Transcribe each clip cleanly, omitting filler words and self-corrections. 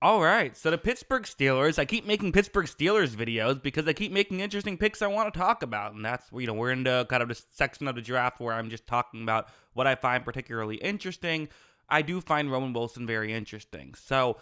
All right, so the Pittsburgh Steelers. I keep making Pittsburgh Steelers videos because I keep making interesting picks I want to talk about, and that's we're into kind of this section of the draft where I'm just talking about what I find particularly interesting. I do find Roman Wilson very interesting. So,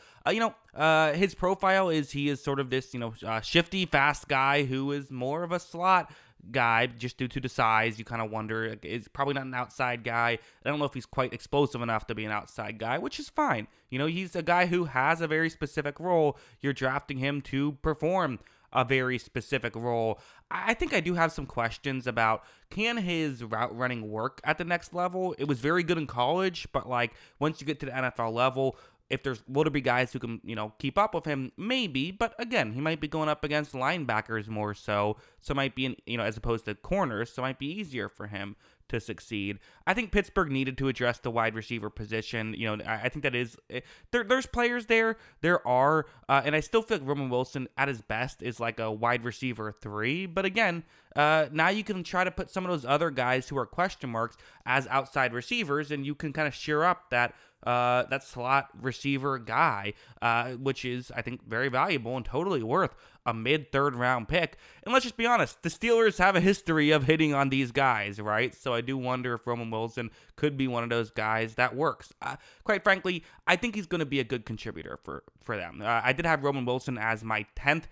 his profile is he is sort of this, shifty, fast guy who is more of a slot guy just due to the size. You kind of wonder, is probably not an outside guy. I don't know if he's quite explosive enough to be an outside guy, which is fine. He's a guy who has a very specific role. You're drafting him to perform a very specific role. I think I do have some questions about, can his route running work at the next level? It was very good in college, but like once you get to the NFL level, if will there be guys who can, keep up with him? Maybe, but again, he might be going up against linebackers more so it might be, as opposed to corners, so it might be easier for him to succeed. I think Pittsburgh needed to address the wide receiver position. I think that is there's players there. There are, and I still feel like Roman Wilson at his best is like a wide receiver 3. But again, now you can try to put some of those other guys who are question marks as outside receivers, and you can kind of shear up that slot receiver guy, which is, I think, very valuable and totally worth a mid-third round pick. And let's just be honest, the Steelers have a history of hitting on these guys, right? So I do wonder if Roman Wilson could be one of those guys that works. Quite frankly, I think he's going to be a good contributor for them. I did have Roman Wilson as my 10th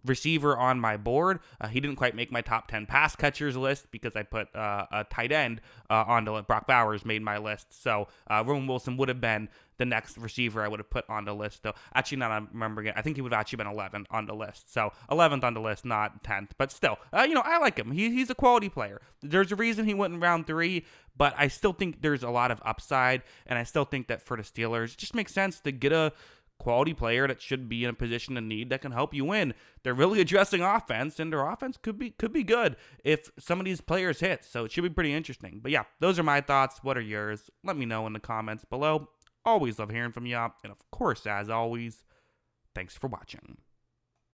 receiver on my board. He didn't quite make my top 10 pass catchers list because I put a tight end onto it. Brock Bowers made my list. So Roman Wilson would have been the next receiver I would have put on the list. Though actually, not I'm remembering it. I think he would have actually been 11 on the list. So 11th on the list, not 10th. But still, I like him. He's a quality player. There's a reason he went in round 3, but I still think there's a lot of upside, and I still think that for the Steelers, it just makes sense to get a quality player that should be in a position of need that can help you win. They're really addressing offense, and their offense could be good if some of these players hit. So it should be pretty interesting. But yeah, those are my thoughts. What are yours? Let me know in the comments below. Always love hearing from you. And of course, as always, thanks for watching.